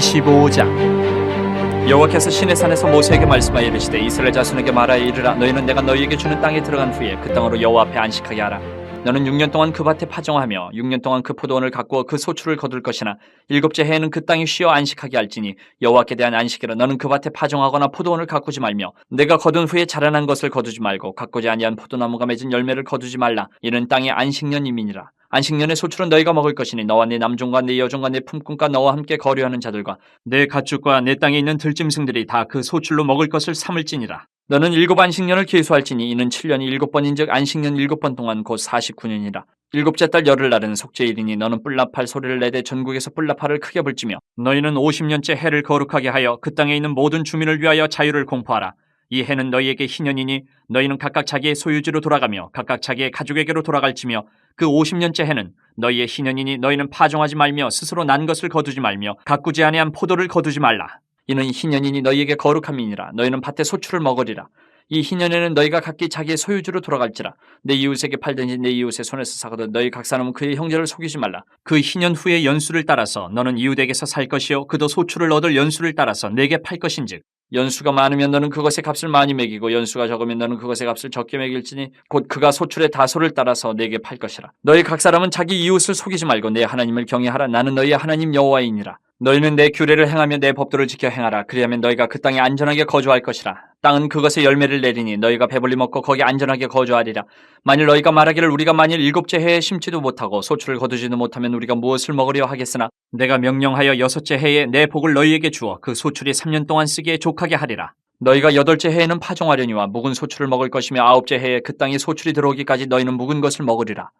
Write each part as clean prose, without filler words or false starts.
25장. 여호와께서 시내산에서 모세에게 말씀하여 이르시되 이스라엘 자손에게 말하여 이르라. 너희는 내가 너희에게 주는 땅에 들어간 후에 그 땅으로 여호와 앞에 안식하게 하라. 너는 6년 동안 그 밭에 파종하며 6년 동안 그 포도원을 가꾸어 그 소출을 거둘 것이나 일곱째 해에는 그 땅이 쉬어 안식하게 할지니 여호와께 대한 안식이라. 너는 그 밭에 파종하거나 포도원을 가꾸지 말며 내가 거둔 후에 자라난 것을 거두지 말고 가꾸지 아니한 포도나무가 맺은 열매를 거두지 말라. 이는 땅의 안식년임이니라. 안식년의 소출은 너희가 먹을 것이니 너와 네 남종과 네 여종과 네 품꾼과 너와 함께 거류하는 자들과 내 가축과 내 땅에 있는 들짐승들이 다 그 소출로 먹을 것을 삼을지니라. 너는 7안식년을 계수할지니 이는 7년이 7번인즉 안식년 7번 동안 곧 49년이라. 일곱째 달 열흘날은 속죄일이니 너는 뿔나팔 소리를 내되 전국에서 뿔나팔을 크게 불지며 너희는 50년째 해를 거룩하게 하여 그 땅에 있는 모든 주민을 위하여 자유를 공포하라. 이 해는 너희에게 희년이니 너희는 각각 자기의 소유지로 돌아가며 각각 자기의 가족에게로 돌아갈지며 그 50년째 해는 너희의 희년이니 너희는 파종하지 말며 스스로 난 것을 거두지 말며 가꾸지 아니한 포도를 거두지 말라. 이는 희년이니 너희에게 거룩함이니라. 너희는 밭의 소출을 먹으리라. 이 희년에는 너희가 각기 자기의 소유지로 돌아갈지라. 내 이웃에게 팔든지 내 이웃의 손에서 사거든 너희 각 사람은 그의 형제를 속이지 말라. 그 희년 후의 연수를 따라서 너는 이웃에게서 살 것이요 그도 소출을 얻을 연수를 따라서 내게 팔 것인즉 연수가 많으면 너는 그것의 값을 많이 매기고 연수가 적으면 너는 그것의 값을 적게 매길지니 곧 그가 소출의 다소를 따라서 내게 팔 것이라. 너희 각 사람은 자기 이웃을 속이지 말고 내 하나님을 경외하라. 나는 너희의 하나님 여호와이니라. 너희는 내 규례를 행하며 내 법도를 지켜 행하라. 그리하면 너희가 그 땅에 안전하게 거주할 것이라. 땅은 그것의 열매를 내리니 너희가 배불리 먹고 거기 안전하게 거주하리라. 만일 너희가 말하기를 우리가 만일 일곱째 해에 심지도 못하고 소출을 거두지도 못하면 우리가 무엇을 먹으려 하겠으나 내가 명령하여 여섯째 해에 내 복을 너희에게 주어 그 소출이 3년 동안 쓰기에 족하게 하리라. 너희가 여덟째 해에는 파종하려니와 묵은 소출을 먹을 것이며 아홉째 해에 그 땅에 소출이 들어오기까지 너희는 묵은 것을 먹으리라.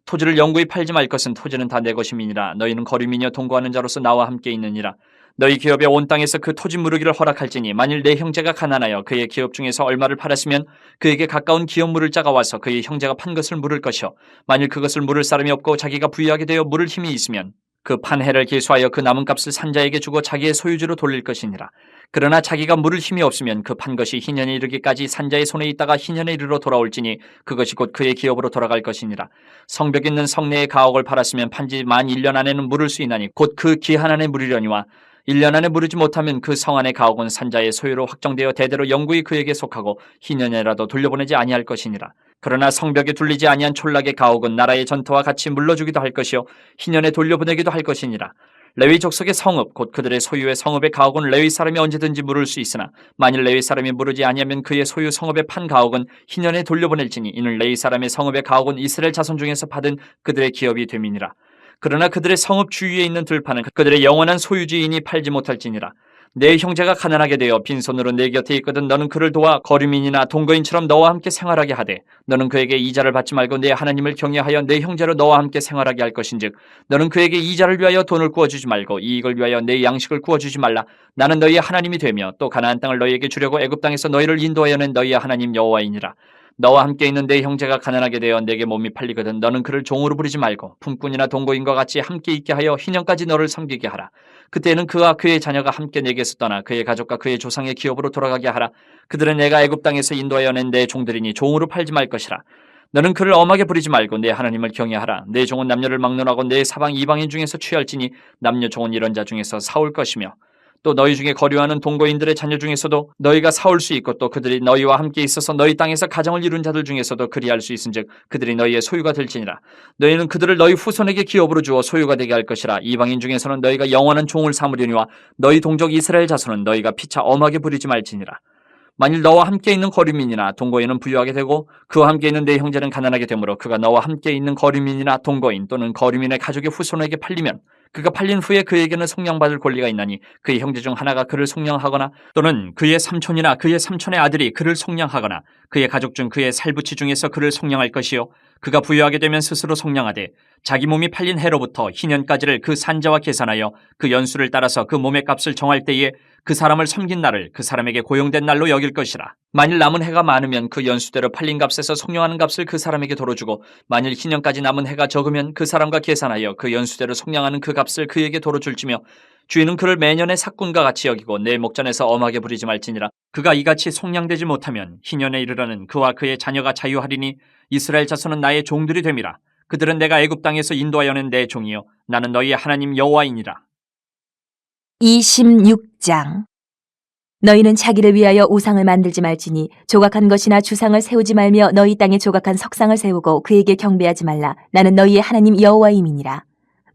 토지를 영구히 팔지 말 것은 토지는 다 내 것임이니라. 너희는 거류민이여 동거하는 자로서 나와 함께 있느니라. 너희 기업에 온 땅에서 그 토지 무르기를 허락할지니 만일 내 형제가 가난하여 그의 기업 중에서 얼마를 팔았으면 그에게 가까운 기업 물을 자가 와서 그의 형제가 판 것을 물을 것이요 만일 그것을 물을 사람이 없고 자기가 부유하게 되어 물을 힘이 있으면 그 판 해를 계수하여 그 남은 값을 산자에게 주고 자기의 소유지로 돌릴 것이니라. 그러나 자기가 물을 힘이 없으면 그 판 것이 희년에 이르기까지 산자의 손에 있다가 희년에 이르러 돌아올지니 그것이 곧 그의 기업으로 돌아갈 것이니라. 성벽 있는 성내의 가옥을 팔았으면 판지 만 1년 안에는 물을 수 있나니 곧 그 기한 안에 물으려니와 1년 안에 물으지 못하면 그 성 안의 가옥은 산자의 소유로 확정되어 대대로 영구히 그에게 속하고 희년에라도 돌려보내지 아니할 것이니라. 그러나 성벽에 둘리지 아니한 촌락의 가옥은 나라의 전토와 같이 물러주기도 할 것이요 희년에 돌려보내기도 할 것이니라. 레위 족속의 성읍 곧 그들의 소유의 성읍의 가옥은 레위 사람이 언제든지 물을 수 있으나 만일 레위 사람이 물으지 아니하면 그의 소유 성읍의 판 가옥은 희년에 돌려보낼지니 이는 레위 사람의 성읍의 가옥은 이스라엘 자손 중에서 받은 그들의 기업이 됨이니라. 그러나 그들의 성읍 주위에 있는 들판은 그들의 영원한 소유지이니 팔지 못할지니라. 내 형제가 가난하게 되어 빈손으로 내 곁에 있거든 너는 그를 도와 거류민이나 동거인처럼 너와 함께 생활하게 하되 너는 그에게 이자를 받지 말고 내 하나님을 경외하여 내 형제로 너와 함께 생활하게 할 것인즉 너는 그에게 이자를 위하여 돈을 구워주지 말고 이익을 위하여 내 양식을 구워주지 말라. 나는 너희의 하나님이 되며 또 가나안 땅을 너희에게 주려고 애굽 땅에서 너희를 인도하여 낸 너희의 하나님 여호와이니라. 너와 함께 있는 내 형제가 가난하게 되어 내게 몸이 팔리거든 너는 그를 종으로 부리지 말고 품꾼이나 동거인과 같이 함께 있게 하여 희년까지 너를 섬기게 하라. 그때는 그와 그의 자녀가 함께 내게서 떠나 그의 가족과 그의 조상의 기업으로 돌아가게 하라. 그들은 내가 애굽 땅에서 인도하여 낸 내 종들이니 종으로 팔지 말 것이라. 너는 그를 엄하게 부리지 말고 내 하나님을 경외하라. 내 종은 남녀를 막론하고 내 사방 이방인 중에서 취할지니 남녀 종은 이런 자 중에서 사올 것이며 또 너희 중에 거류하는 동거인들의 자녀 중에서도 너희가 사올 수 있고 또 그들이 너희와 함께 있어서 너희 땅에서 가정을 이룬 자들 중에서도 그리할 수 있은즉 그들이 너희의 소유가 될지니라. 너희는 그들을 너희 후손에게 기업으로 주어 소유가 되게 할 것이라. 이방인 중에서는 너희가 영원한 종을 삼으려니와 너희 동족 이스라엘 자손은 너희가 피차 엄하게 부리지 말지니라. 만일 너와 함께 있는 거류민이나 동거인은 부유하게 되고 그와 함께 있는 내 형제는 가난하게 되므로 그가 너와 함께 있는 거류민이나 동거인 또는 거류민의 가족의 후손에게 팔리면 그가 팔린 후에 그에게는 속량받을 권리가 있나니 그의 형제 중 하나가 그를 속량하거나 또는 그의 삼촌이나 그의 삼촌의 아들이 그를 속량하거나 그의 가족 중 그의 살부치 중에서 그를 속량할 것이요 그가 부유하게 되면 스스로 속량하되 자기 몸이 팔린 해로부터 희년까지를 그 산자와 계산하여 그 연수를 따라서 그 몸의 값을 정할 때에 그 사람을 섬긴 날을 그 사람에게 고용된 날로 여길 것이라. 만일 남은 해가 많으면 그 연수대로 팔린 값에서 속량하는 값을 그 사람에게 도로 주고 만일 희년까지 남은 해가 적으면 그 사람과 계산하여 그 연수대로 속량하는 그 값을 그에게 도로 줄지며 주인은 그를 매년의 삭군과 같이 여기고 내 목전에서 엄하게 부리지 말지니라. 그가 이같이 속량되지 못하면 희년에 이르러는 그와 그의 자녀가 자유하리니 이스라엘 자손은 나의 종들이 됨이라. 그들은 내가 애굽 땅에서 인도하여 낸 내 종이요 나는 너희의 하나님 여호와이니라. 26장. 너희는 자기를 위하여 우상을 만들지 말지니 조각한 것이나 주상을 세우지 말며 너희 땅에 조각한 석상을 세우고 그에게 경배하지 말라. 나는 너희의 하나님 여호와임이니라.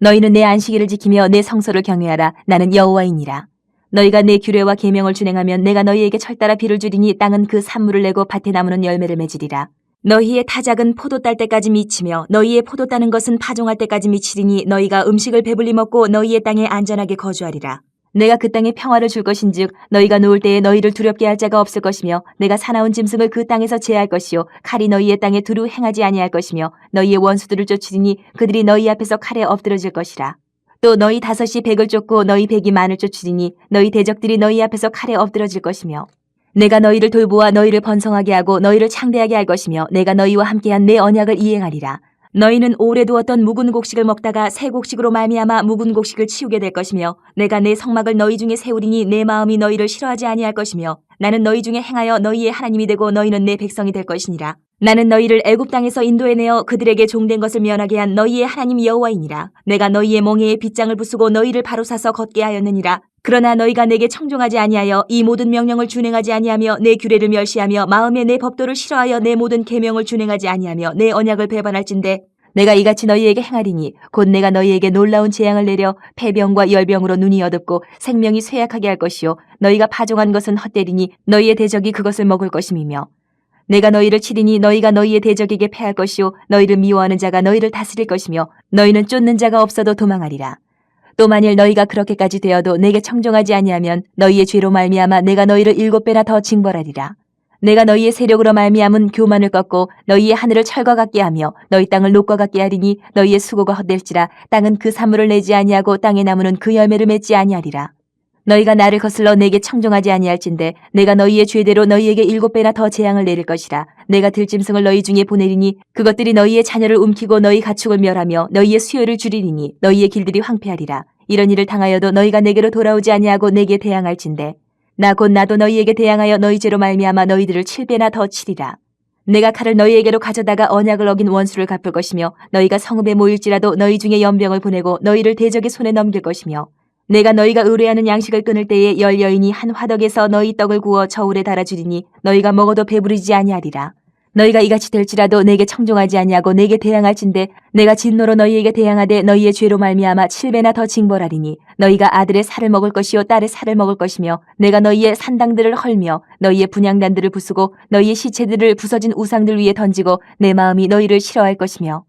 너희는 내 안식일을 지키며 내 성소를 경외하라. 나는 여호와이니라. 너희가 내 규례와 계명을 준행하면 내가 너희에게 철따라 비를 주리니 땅은 그 산물을 내고 밭에 나무는 열매를 맺으리라. 너희의 타작은 포도 딸 때까지 미치며 너희의 포도 따는 것은 파종할 때까지 미치리니 너희가 음식을 배불리 먹고 너희의 땅에 안전하게 거주하리라. 내가 그 땅에 평화를 줄 것인즉 너희가 누울 때에 너희를 두렵게 할 자가 없을 것이며 내가 사나운 짐승을 그 땅에서 제할 것이요 칼이 너희의 땅에 두루 행하지 아니할 것이며 너희의 원수들을 쫓으리니 그들이 너희 앞에서 칼에 엎드러질 것이라. 또 너희 다섯이 백을 쫓고 너희 백이 만을 쫓으리니 너희 대적들이 너희 앞에서 칼에 엎드러질 것이며 내가 너희를 돌보아 너희를 번성하게 하고 너희를 창대하게 할 것이며 내가 너희와 함께한 내 언약을 이행하리라. 너희는 오래 두었던 묵은 곡식을 먹다가 새 곡식으로 말미암아 묵은 곡식을 치우게 될 것이며 내가 내 성막을 너희 중에 세우리니 내 마음이 너희를 싫어하지 아니할 것이며 나는 너희 중에 행하여 너희의 하나님이 되고 너희는 내 백성이 될 것이니라. 나는 너희를 애굽 땅에서 인도해내어 그들에게 종된 것을 면하게 한 너희의 하나님 여호와이니라. 내가 너희의 멍에에 빗장을 부수고 너희를 바로 사서 걷게 하였느니라. 그러나 너희가 내게 청종하지 아니하여 이 모든 명령을 준행하지 아니하며 내 규례를 멸시하며 마음에 내 법도를 싫어하여 내 모든 계명을 준행하지 아니하며 내 언약을 배반할진대 내가 이같이 너희에게 행하리니 곧 내가 너희에게 놀라운 재앙을 내려 폐병과 열병으로 눈이 어둡고 생명이 쇠약하게 할 것이요 너희가 파종한 것은 헛되리니 너희의 대적이 그것을 먹을 것임이며 내가 너희를 치리니 너희가 너희의 대적에게 패할 것이요 너희를 미워하는 자가 너희를 다스릴 것이며 너희는 쫓는 자가 없어도 도망하리라. 또 만일 너희가 그렇게까지 되어도 내게 청종하지 아니하면 너희의 죄로 말미암아 내가 너희를 7배나 더 징벌하리라. 내가 너희의 세력으로 말미암은 교만을 꺾고 너희의 하늘을 철과 같게 하며 너희 땅을 녹과 같게 하리니 너희의 수고가 헛될지라 땅은 그 산물을 내지 아니하고 땅의 나무는 그 열매를 맺지 아니하리라. 너희가 나를 거슬러 내게 청종하지 아니할진대 내가 너희의 죄대로 너희에게 7배나 더 재앙을 내릴 것이라. 내가 들짐승을 너희 중에 보내리니 그것들이 너희의 자녀를 움키고 너희 가축을 멸하며 너희의 수요를 줄이리니 너희의 길들이 황폐하리라. 이런 일을 당하여도 너희가 내게로 돌아오지 아니하고 내게 대항할진대 나 곧 나도 너희에게 대항하여 너희 죄로 말미암아 너희들을 7배나 더 치리라. 내가 칼을 너희에게로 가져다가 언약을 어긴 원수를 갚을 것이며 너희가 성읍에 모일지라도 너희 중에 연병을 보내고 너희를 대적의 손에 넘길 것이며 내가 너희가 의뢰하는 양식을 끊을 때에 10 여인이 한 화덕에서 너희 떡을 구워 저울에 달아주리니 너희가 먹어도 배부르지 아니하리라. 너희가 이같이 될지라도 내게 청종하지 아니하고 내게 대항할진대 내가 진노로 너희에게 대항하되 너희의 죄로 말미암아 7배나 더 징벌하리니 너희가 아들의 살을 먹을 것이요 딸의 살을 먹을 것이며 내가 너희의 산당들을 헐며 너희의 분향단들을 부수고 너희의 시체들을 부서진 우상들 위에 던지고 내 마음이 너희를 싫어할 것이며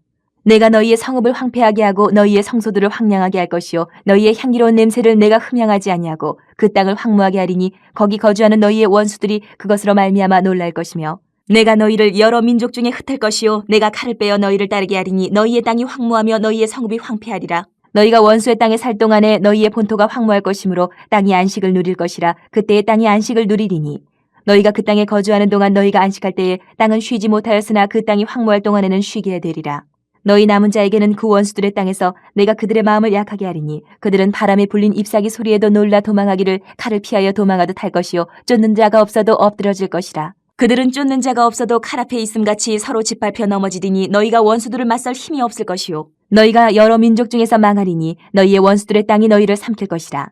내가 너희의 성읍을 황폐하게 하고 너희의 성소들을 황량하게 할 것이요 너희의 향기로운 냄새를 내가 흠향하지 아니하고 그 땅을 황무하게 하리니 거기 거주하는 너희의 원수들이 그것으로 말미암아 놀랄 것이며 내가 너희를 여러 민족 중에 흩을 것이요 내가 칼을 빼어 너희를 따르게 하리니 너희의 땅이 황무하며 너희의 성읍이 황폐하리라. 너희가 원수의 땅에 살 동안에 너희의 본토가 황무할 것이므로 땅이 안식을 누릴 것이라. 그때의 땅이 안식을 누리리니 너희가 그 땅에 거주하는 동안 너희가 안식할 때에 땅은 쉬지 못하였으나 그 땅이 황무할 동안에는 쉬게 되리라. 너희 남은 자에게는 그 원수들의 땅에서 내가 그들의 마음을 약하게 하리니 그들은 바람에 불린 잎사귀 소리에도 놀라 도망하기를 칼을 피하여 도망하듯 할 것이요 쫓는 자가 없어도 엎드러질 것이라. 그들은 쫓는 자가 없어도 칼 앞에 있음같이 서로 짓밟혀 넘어지리니 너희가 원수들을 맞설 힘이 없을 것이요 너희가 여러 민족 중에서 망하리니 너희의 원수들의 땅이 너희를 삼킬 것이라.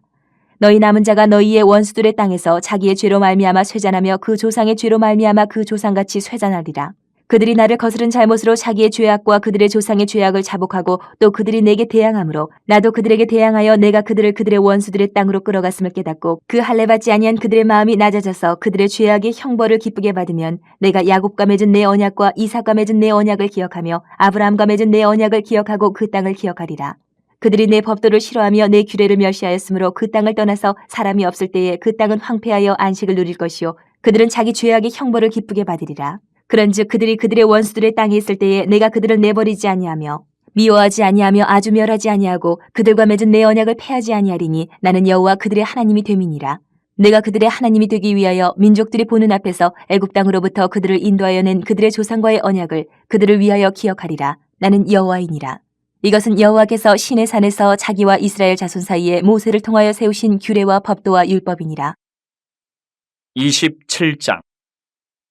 너희 남은 자가 너희의 원수들의 땅에서 자기의 죄로 말미암아 쇠잔하며 그 조상의 죄로 말미암아 그 조상같이 쇠잔하리라. 그들이 나를 거스른 잘못으로 자기의 죄악과 그들의 조상의 죄악을 자복하고 또 그들이 내게 대항하므로 나도 그들에게 대항하여 내가 그들을 그들의 원수들의 땅으로 끌어갔음을 깨닫고 그 할례 받지 아니한 그들의 마음이 낮아져서 그들의 죄악의 형벌을 기쁘게 받으면 내가 야곱과 맺은 내 언약과 이삭과 맺은 내 언약을 기억하며 아브라함과 맺은 내 언약을 기억하고 그 땅을 기억하리라. 그들이 내 법도를 싫어하며 내 규례를 멸시하였으므로 그 땅을 떠나서 사람이 없을 때에 그 땅은 황폐하여 안식을 누릴 것이요 그들은 자기 죄악의 형벌을 기쁘게 받으리라. 그런즉 그들이 그들의 원수들의 땅에 있을 때에 내가 그들을 내버리지 아니하며 미워하지 아니하며 아주 멸하지 아니하고 그들과 맺은 내 언약을 폐하지 아니하리니 나는 여호와 그들의 하나님이 됨이니라. 내가 그들의 하나님이 되기 위하여 민족들이 보는 앞에서 애굽 땅으로부터 그들을 인도하여 낸 그들의 조상과의 언약을 그들을 위하여 기억하리라. 나는 여호와이니라. 이것은 여호와께서 시내 산에서 자기와 이스라엘 자손 사이에 모세를 통하여 세우신 규례와 법도와 율법이니라. 27장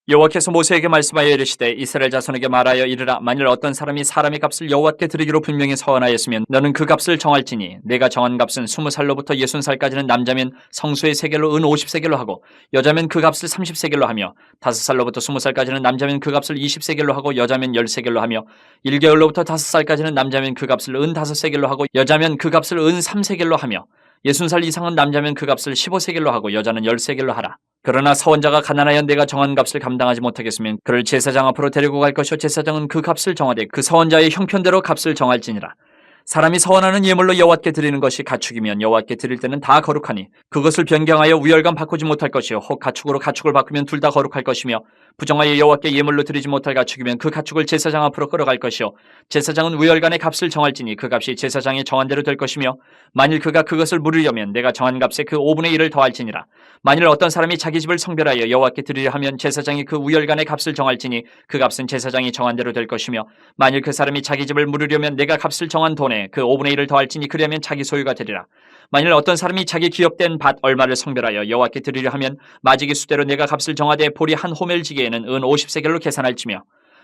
여호와께서 모세에게 말씀하여 이르시되 이스라엘 자손에게 말하여 이르라. 만일 어떤 사람이 사람의 값을 여호와께 드리기로 분명히 서원하였으면 너는 그 값을 정할지니 내가 정한 값은 20살로부터 60살까지는 남자면 성소의 세겔로 은 50세겔로 하고 여자면 그 값을 30세겔로 하며 5살로부터 20살까지는 남자면 그 값을 20세겔로 하고 여자면 10세겔로 하며 1개월로부터 5살까지는 남자면 그 값을 은 5세겔로 하고 여자면 그 값을 은 3세겔로 하며 60살 이상은 남자면 그 값을 15세겔로 하고 여자는 10세겔로 하라. 그러나 서원자가 가난하여 내가 정한 값을 감당하지 못하겠으면 그를 제사장 앞으로 데리고 갈 것이요 제사장은 그 값을 정하되 그 서원자의 형편대로 값을 정할지니라. 사람이 서원하는 예물로 여호와께 드리는 것이 가축이면 여호와께 드릴 때는 다 거룩하니 그것을 변경하여 우열감 바꾸지 못할 것이요 혹 가축으로 가축을 바꾸면 둘 다 거룩할 것이며 부정하여 여호와께 예물로 드리지 못할 가축이면 그 가축을 제사장 앞으로 끌어갈 것이요 제사장은 우열간의 값을 정할지니 그 값이 제사장이 정한 대로 될 것이며 만일 그가 그것을 물으려면 내가 정한 값에 그 5분의 1을 더할지니라. 만일 어떤 사람이 자기 집을 성별하여 여호와께 드리려 하면 제사장이 그 우열간의 값을 정할지니 그 값은 제사장이 정한 대로 될 것이며 만일 그 사람이 자기 집을 물으려면 내가 값을 정한 돈에 그 5분의 1을 더할지니 그리하면 자기 소유가 되리라. 만일 어떤 사람이 자기 기업된 밭 얼마를 성별하여 여호와께 드리려 하면 마지기 수대로 내가 값을 정하되 보리 한 호멜 지게에는 은 50세겔로 계산할지며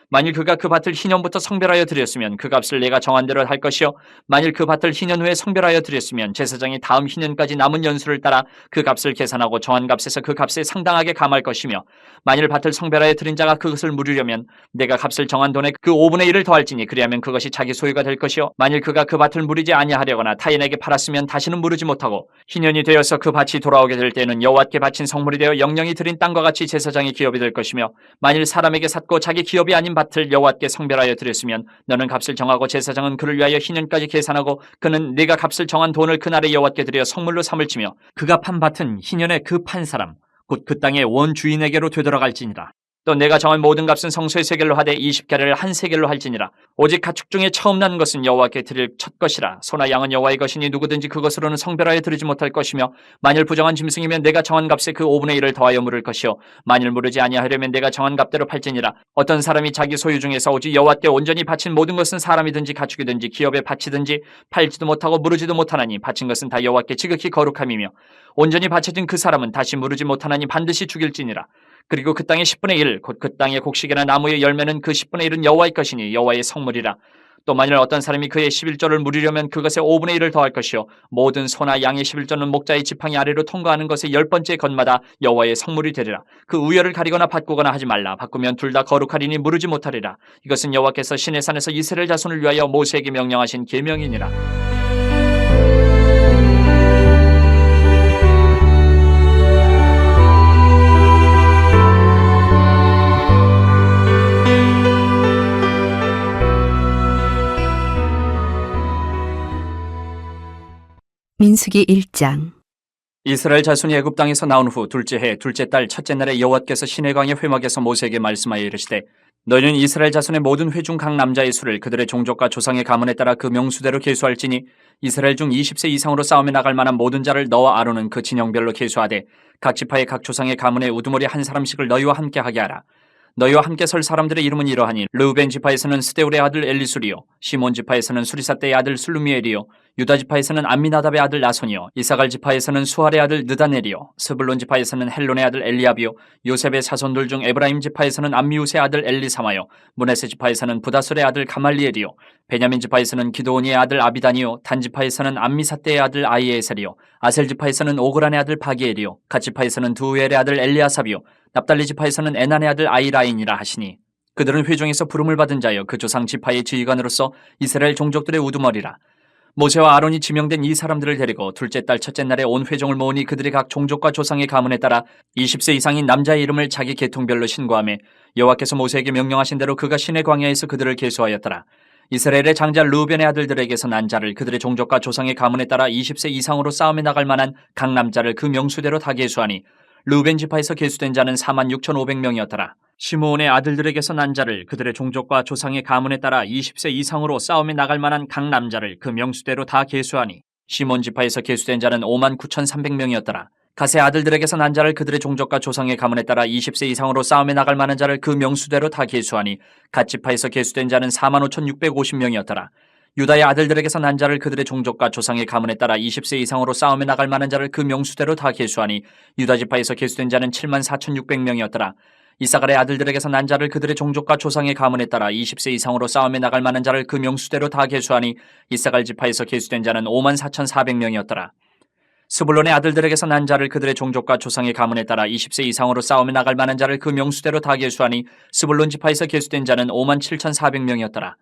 만일 그가 그 밭을 희년부터 성별하여 드렸으면 그 값을 내가 정한 대로 할 것이요 만일 그 밭을 희년 후에 성별하여 드렸으면 제사장이 다음 희년까지 남은 연수를 따라 그 값을 계산하고 정한 값에서 그 값에 상당하게 감할 것이며 만일 밭을 성별하여 드린 자가 그것을 물으려면 내가 값을 정한 돈에 그 5분의 1을 더할지니 그리하면 그것이 자기 소유가 될 것이요 만일 그가 그 밭을 물이지 아니하려거나 타인에게 팔았으면 다시는 물으지 못하고 희년이 되어서 그 밭이 돌아오게 될 때는 여호와께 바친 성물이 되어 영영이 드린 땅과 같이 제사장의 기업이 될 것이며 만일 사람에게 샀고 자기 기업이 아닌 밭을 여호와께 성별하여 드렸으면 너는 값을 정하고 제사장은 그를 위하여 희년까지 계산하고 그는 네가 값을 정한 돈을 그날에 여호와께 드려 성물로 삼을지며 그가 판 밭은 희년에 그 판 사람 곧 그 땅의 원 주인에게로 되돌아갈지니라. 또 내가 정한 모든 값은 성소의 세겔로 하되 20개를 한 세겔로 할지니라. 오직 가축 중에 처음 난 것은 여호와께 드릴 첫 것이라. 소나 양은 여호와의 것이니 누구든지 그것으로는 성별하여 드리지 못할 것이며 만일 부정한 짐승이면 내가 정한 값에 그 5분의 1을 더하여 물을 것이요 만일 물으지 아니하려면 내가 정한 값대로 팔지니라. 어떤 사람이 자기 소유 중에서 오직 여호와께 온전히 바친 모든 것은 사람이든지 가축이든지 기업에 바치든지 팔지도 못하고 물으지도 못하나니 바친 것은 다 여호와께 지극히 거룩함이며 온전히 바쳐진 그 사람은 다시 물으지 못하나니 반드시 죽일지니라. 그리고 그 땅의 10분의 1, 곧 그 땅의 곡식이나 나무의 열매는 그 10분의 1은 여호와의 것이니 여호와의 성물이라. 또 만일 어떤 사람이 그의 11조를 물으려면 그것의 5분의 1을 더할 것이요 모든 소나 양의 11조는 목자의 지팡이 아래로 통과하는 것의 10번째 것마다 여호와의 성물이 되리라. 그 우열을 가리거나 바꾸거나 하지 말라. 바꾸면 둘 다 거룩하리니 물으지 못하리라. 이것은 여호와께서 시내산에서 이스라엘 자손을 위하여 모세에게 명령하신 계명이니라. 민수기 1장. 이스라엘 자손이 애굽 땅에서 나온 후 둘째 해 둘째 달 첫째 날에 여호와께서 시내강의 회막에서 모세에게 말씀하여 이르시되 너희는 이스라엘 자손의 모든 회중 각 남자의 수를 그들의 종족과 조상의 가문에 따라 그 명수대로 계수할지니 이스라엘 중 20세 이상으로 싸움에 나갈 만한 모든 자를 너와 아론은 그 진영별로 계수하되 각 지파의 각 조상의 가문에 우두머리 한 사람씩을 너희와 함께 하게 하라. 너희와 함께 설 사람들의 이름은 이러하니 르우벤 지파에서는 스데울의 아들 엘리술이요 시몬 지파에서는 수리사떼의 아들 술루미엘이요 유다 지파에서는 암미나답의 아들 나손이요 이사갈 지파에서는 수할의 아들 느다넬이요 스불론 지파에서는 헬론의 아들 엘리압이요 요셉의 사손들 중 에브라임 지파에서는 암미우스의 아들 엘리사마요 므낫세 지파에서는 부다술의 아들 가말리엘이요 베냐민 지파에서는 기드온이의 아들 아비단이요 단 지파에서는 암미사떼의 아들 아이에셀이요 아셀 지파에서는 오그란의 아들 바기엘이요 갓 지파에서는 두우엘의 아들 엘리아삽이요 납달리 지파에서는 에난의 아들 아이라인이라 하시니 그들은 회중에서 부름을 받은 자여 그 조상 지파의 지휘관으로서 이스라엘 종족들의 우두머리라. 모세와 아론이 지명된 이 사람들을 데리고 둘째 달 첫째 날에 온 회중을 모으니 그들이 각 종족과 조상의 가문에 따라 20세 이상인 남자의 이름을 자기 계통별로 신고하며 여호와께서 모세에게 명령하신 대로 그가 시내 광야에서 그들을 계수하였더라. 이스라엘의 장자 르우벤의 아들들에게서 난 자를 그들의 종족과 조상의 가문에 따라 20세 이상으로 싸움에 나갈 만한 각 남자를 그 명수대로 다 계수하니 르우벤 지파에서 계수된 자는 46,500명이었더라. 시므온의 아들들에게서 난 자를 그들의 종족과 조상의 가문에 따라 20세 이상으로 싸움에 나갈 만한 각 남자를 그 명수대로 다 계수하니 시몬 지파에서 계수된 자는 59,300명이었더라. 갓의 아들들에게서 난 자를 그들의 종족과 조상의 가문에 따라 20세 이상으로 싸움에 나갈 만한 자를 그 명수대로 다 계수하니 갓 지파에서 계수된 자는 45,650명이었더라. 유다의 아들들에게서 난 자를 그들의 종족과 조상의 가문에 따라 20세 이상으로 싸움에 나갈 만한 자를 그 명수대로 다 계수하니 유다 지파에서 계수된 자는 74,600명이었더라. 이사갈의 아들들에게서 난 자를 그들의 종족과 조상의 가문에 따라 20세 이상으로 싸움에 나갈 만한 자를 그 명수대로 다 계수하니 이사갈 지파에서 계수된 자는 54,400명이었더라. 스불론의 아들들에게서 난 자를 그들의 종족과 조상의 가문에 따라 20세 이상으로 싸움에 나갈 만한 자를 그 명수대로 다 계수하니 스불론 지파에서 계수된 자는 57,400명이었더라.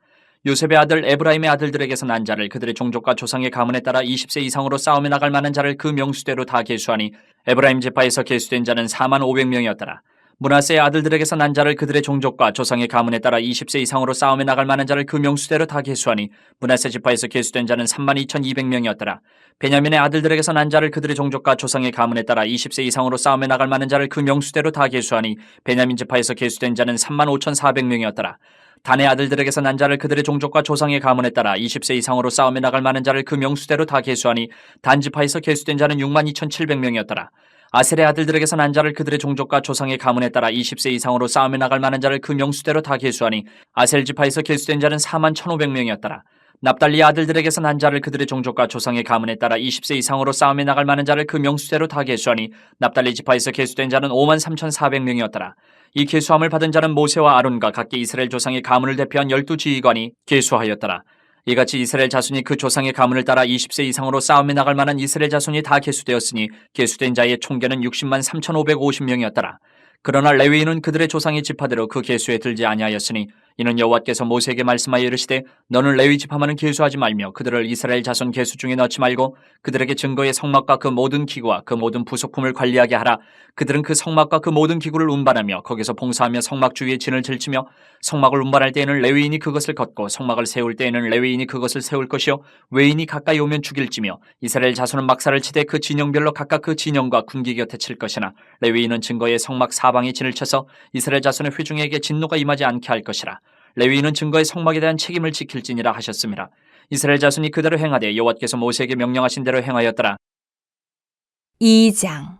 요셉의 아들 에브라임의 아들들에게서 난 자를 그들의 종족과 조상의 가문에 따라 20세 이상으로 싸움에 나갈 만한 자를 그 명수대로 다 계수하니 에브라임 지파에서 계수된 자는 45,000명이었더라. 므낫세의 아들들에게서 난 자를 그들의 종족과 조상의 가문에 따라 20세 이상으로 싸움에 나갈 만한 자를 그 명수대로 다 계수하니 므낫세 지파에서 계수된 자는 32,200명이었더라. 베냐민의 아들들에게서 난 자를 그들의 종족과 조상의 가문에 따라 20세 이상으로 싸움에 나갈 만한 자를 그 명수대로 다 계수하니 베냐민 지파에서 계수된 자는 35,400명이었더라. 단의 아들들에게서 난 자를 그들의 종족과 조상의 가문에 따라 20세 이상으로 싸움에 나갈 만한 자를 그 명수대로 다 계수하니 단 지파에서 계수된 자는 62,700명이었더라. 아셀의 아들들에게서 난 자를 그들의 종족과 조상의 가문에 따라 20세 이상으로 싸움에 나갈 만한 자를 그 명수대로 다 계수하니 아셀 지파에서 계수된 자는 41,500명이었더라. 납달리 아들들에게서 난 자를 그들의 종족과 조상의 가문에 따라 20세 이상으로 싸움에 나갈 만한 자를 그 명수대로 다 계수하니 납달리 지파에서 계수된 자는 53,400명이었더라. 이 계수함을 받은 자는 모세와 아론과 각기 이스라엘 조상의 가문을 대표한 12지휘관이 계수하였더라. 이같이 이스라엘 자손이 그 조상의 가문을 따라 20세 이상으로 싸움에 나갈 만한 이스라엘 자손이 다 계수되었으니 계수된 자의 총계는 603,550명이었더라. 그러나 레위인은 그들의 조상의 지파대로 그 계수에 들지 아니하였으니 이는 여호와께서 모세에게 말씀하여 이르시되 너는 레위 지파만은 계수하지 말며 그들을 이스라엘 자손 계수 중에 넣지 말고 그들에게 증거의 성막과 그 모든 기구와 그 모든 부속품을 관리하게 하라. 그들은 그 성막과 그 모든 기구를 운반하며 거기서 봉사하며 성막 주위에 진을 들치며 성막을 운반할 때에는 레위인이 그것을 걷고 성막을 세울 때에는 레위인이 그것을 세울 것이요 외인이 가까이 오면 죽일지며 이스라엘 자손은 막사를 치되 그 진영별로 각각 그 진영과 군기 곁에 칠 것이나 레위인은 증거의 성막 사방에 진을 쳐서 이스라엘 자손의 회중에게 진노가 임하지 않게 할 것이라. 레위인은 증거의 성막에 대한 책임을 지킬지니라 하셨습니다. 이스라엘 자손이 그대로 행하되 여호와께서 모세에게 명령하신 대로 행하였더라. 2장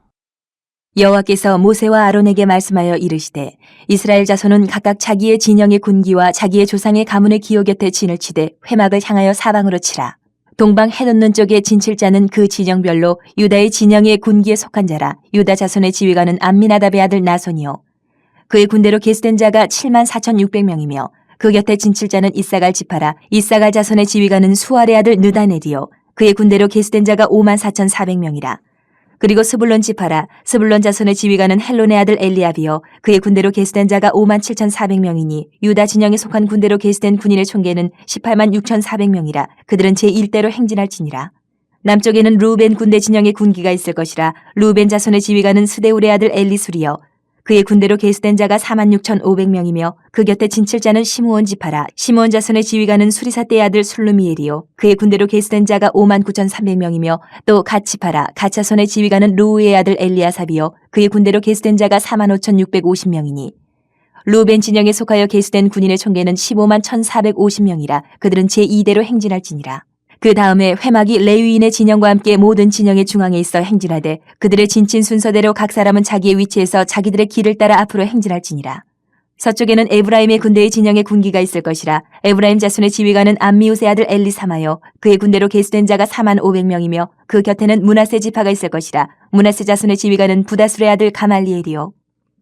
여호와께서 모세와 아론에게 말씀하여 이르시되 이스라엘 자손은 각각 자기의 진영의 군기와 자기의 조상의 가문의 기호 곁에 진을 치되 회막을 향하여 사방으로 치라. 동방 해돋는 쪽에 진칠 자는 그 진영별로 유다의 진영의 군기에 속한 자라. 유다 자손의 지휘관은 암미나답의 아들 나손이요 그의 군대로 계수된 자가 74,600명이며 그 곁에 진칠 자는 이사갈 지파라. 이사갈 자손의 지휘관은 수알의 아들 느다넬이요 그의 군대로 계수된 자가 54,400명이라. 그리고 스불론 지파라. 스불론 자손의 지휘관은 헬론의 아들 엘리압이요 그의 군대로 계수된 자가 57,400명이니 유다 진영에 속한 군대로 계수된 군인의 총계는 186,400명이라. 그들은 제1대로 행진할지니라. 남쪽에는 루벤 군대 진영의 군기가 있을 것이라. 루벤 자손의 지휘관은 스데울의 아들 엘리술이요 그의 군대로 계수된 자가 46,500명이며 그 곁에 진칠 자는 시므온 지파라. 시므온 자손의 지휘관은 수리사떼의 아들 술루미엘이요 그의 군대로 계수된 자가 59,300명이며 또 갓 지파라. 갓 자손의 지휘관은 루우의 아들 엘리아삽이요 그의 군대로 계수된 자가 45,650명이니 루벤 진영에 속하여 계수된 군인의 총계는 151,450명이라. 그들은 제2대로 행진할지니라. 그 다음에 회막이 레위인의 진영과 함께 모든 진영의 중앙에 있어 행진하되 그들의 진친 순서대로 각 사람은 자기의 위치에서 자기들의 길을 따라 앞으로 행진할지니라. 서쪽에는 에브라임의 군대의 진영의 군기가 있을 것이라. 에브라임 자손의 지휘관은 암미우스의 아들 엘리사마요 그의 군대로 계수된 자가 41,500명이며 그 곁에는 므낫세 지파가 있을 것이라. 므낫세 자손의 지휘관은 부다술의 아들 가말리엘이요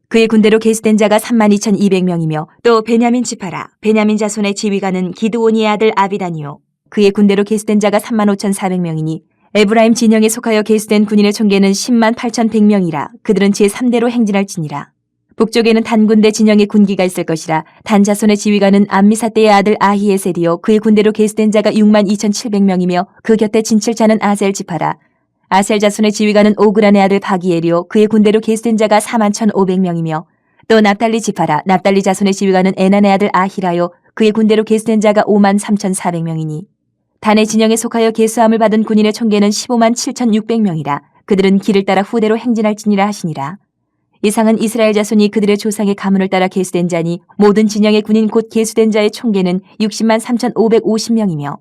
그의 군대로 계수된 자가 32,200명이며 또 베냐민 지파라. 베냐민 자손의 지휘관은 기드오니의 아들 아비단이요 그의 군대로 계수된 자가 35,400명이니 에브라임 진영에 속하여 계수된 군인의 총계는 108,100명이라. 그들은 제3대로 행진할지니라. 북쪽에는 단 군대 진영의 군기가 있을 것이라. 단 자손의 지휘관은 암미사떼의 아들 아히에셀이요 그의 군대로 계수된 자가 62,700명이며 그 곁에 진칠 자는 아셀 지파라. 아셀 자손의 지휘관은 오그란의 아들 바기엘이요 그의 군대로 계수된 자가 41,500명이며 또 납달리 지파라. 납달리 자손의 지휘관은 에난의 아들 아히라요 그의 군대로 계수된 자가 53,400명이니 단의 진영에 속하여 계수함을 받은 군인의 총계는 157,600명이라. 그들은 길을 따라 후대로 행진할지니라 하시니라. 이상은 이스라엘 자손이 그들의 조상의 가문을 따라 계수된 자니 모든 진영의 군인 곧 계수된 자의 총계는 603,550명이며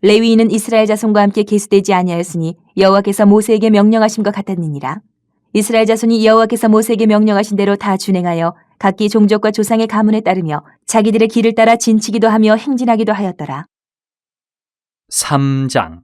레위인은 이스라엘 자손과 함께 계수되지 아니하였으니 여호와께서 모세에게 명령하신 것 같았느니라. 이스라엘 자손이 여호와께서 모세에게 명령하신 대로 다 준행하여 각기 종족과 조상의 가문에 따르며 자기들의 길을 따라 진치기도 하며 행진하기도 하였더라. 3장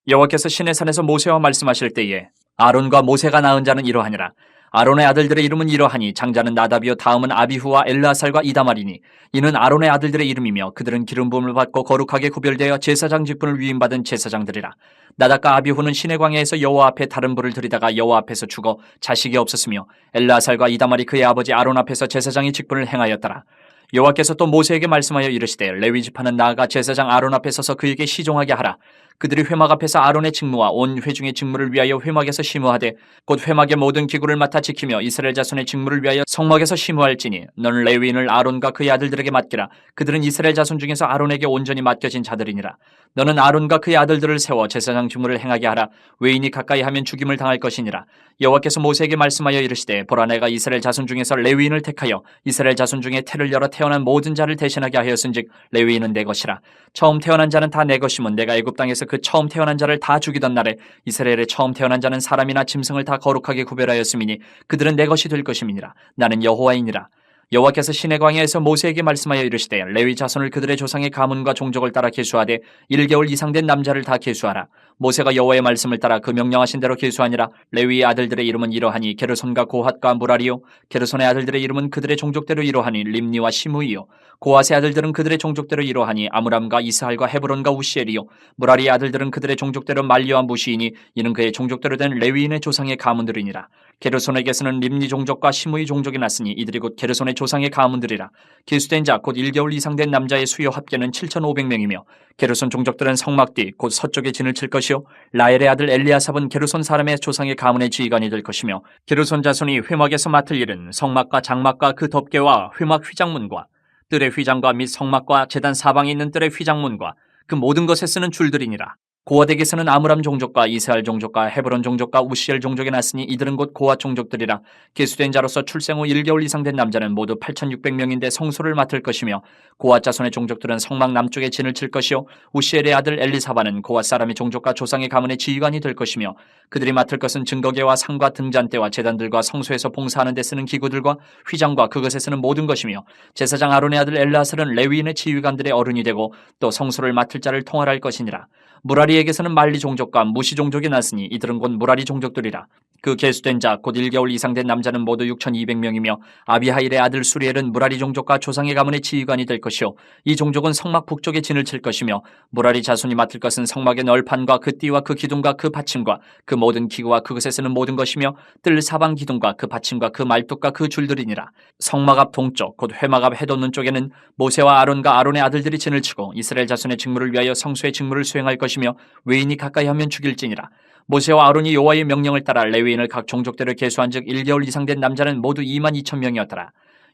여호와께서 시내산에서 모세와 말씀하실 때에 아론과 모세가 낳은 자는 이러하니라. 아론의 아들들의 이름은 이러하니 장자는 나답이요 다음은 아비후와 엘르아살과 이다말이니 이는 아론의 아들들의 이름이며 그들은 기름 부음을 받고 거룩하게 구별되어 제사장 직분을 위임받은 제사장들이라. 나답과 아비후는 시내 광야에서 여호와 앞에 다른 불을 들이다가 여호와 앞에서 죽어 자식이 없었으며 엘르아살과 이다말이 그의 아버지 아론 앞에서 제사장의 직분을 행하였더라. 여호와께서 또 모세에게 말씀하여 이르시되 레위 지파는 나아가 제사장 아론 앞에 서서 그에게 시종하게 하라. 그들이 회막 앞에서 아론의 직무와 온 회중의 직무를 위하여 회막에서 심우하되 곧 회막의 모든 기구를 맡아 지키며 이스라엘 자손의 직무를 위하여 성막에서 심우할지니 너는 레위인을 아론과 그의 아들들에게 맡기라. 그들은 이스라엘 자손 중에서 아론에게 온전히 맡겨진 자들이니라. 너는 아론과 그의 아들들을 세워 제사장 직무를 행하게 하라. 외인이 가까이 하면 죽임을 당할 것이니라. 여호와께서 모세에게 말씀하여 이르시되 보라 내가 이스라엘 자손 중에서 레위인을 택하여 이스라엘 자손 중에 태를 열어 태어난 모든 자를 대신하게 하였은즉 레위인은 내 것이라. 처음 태어난 자는 다 내 것이면 내가 애굽 땅에서 그 처음 태어난 자를 다 죽이던 날에 이스라엘의 처음 태어난 자는 사람이나 짐승을 다 거룩하게 구별하였음이니 그들은 내 것이 될 것임이니라. 나는 여호와이니라. 여호와께서 시내 광야에서 모세에게 말씀하여 이르시되 레위 자손을 그들의 조상의 가문과 종족을 따라 계수하되 1개월 이상 된 남자를 다 계수하라. 모세가 여호와의 말씀을 따라 그 명령하신 대로 계수하니라. 레위의 아들들의 이름은 이러하니 게르손과 고핫과 무라리요. 게르손의 아들들의 이름은 그들의 종족대로 이러하니 림니와 시므이요. 고핫의 아들들은 그들의 종족대로 이러하니 아므람과 이스할과 헤브론과 우시엘이요. 무라리의 아들들은 그들의 종족대로 말리와 무시이니 이는 그의 종족대로 된 레위인의 조상의 가문들이니라. 게르손에게서는 림니 종족과 시므이 종족이 났으니 이들이 곧 게르손의 조상의 가문들이라. 계수된 자 곧 1개월 이상 된 남자의 수요 합계는 7,500명이며 게르손 종족들은 성막 뒤 곧 서쪽에 진을 칠 것이요 라엘의 아들 엘리아삽은 게르손 사람의 조상의 가문의 지휘관이 될 것이며 게르손 자손이 회막에서 맡을 일은 성막과 장막과 그 덮개와 회막 휘장문과 뜰의 휘장과 및 성막과 제단 사방에 있는 뜰의 휘장문과 그 모든 것에 쓰는 줄들이니라. 고핫에게서는 아므람 종족과 이스할 종족과 헤브론 종족과 우시엘 종족이 났으니 이들은 곧 고핫 종족들이라. 계수된 자로서 출생 후 1개월 이상 된 남자는 모두 8,600명인데 성소를 맡을 것이며 고핫 자손의 종족들은 성막 남쪽에 진을 칠 것이요 우시엘의 아들 엘리사바는 고핫 사람의 종족과 조상의 가문의 지휘관이 될 것이며 그들이 맡을 것은 증거계와 상과 등잔대와 제단들과 성소에서 봉사하는 데 쓰는 기구들과 휘장과 그것에 쓰는 모든 것이며 제사장 아론의 아들 엘르아살은 레위인의 지휘관들의 어른이 되고 또 성소를 맡을 자를 통할할 것이니라. 무라리에게서는 말리 종족과 무시 종족이 났으니 이들은 곧 무라리 종족들이라. 그 계수된 자 곧 1개월 이상 된 남자는 모두 6,200명이며 아비하일의 아들 수리엘은 무라리 종족과 조상의 가문의 지휘관이 될 것이요 이 종족은 성막 북쪽에 진을 칠 것이며 무라리 자손이 맡을 것은 성막의 널판과 그 띠와 그 기둥과 그 받침과 그 모든 기구와 그것에 쓰는 모든 것이며 뜰 사방 기둥과 그 받침과 그 말뚝과 그 줄들이니라. 성막 앞 동쪽 곧 회막 앞 해돋는 쪽에는 모세와 아론과 아론의 아들들이 진을 치고 이스라엘 자손의 직무를 위하여 성소의 직무를 수행할 것이며 외인이 가까이 하면 죽일지니라. 모세와 아론이 여호와의 명령을 따라 레위인을 각 종족대로 계수한즉 1개월 이상 된 남자는 모두 22,000명이었더라.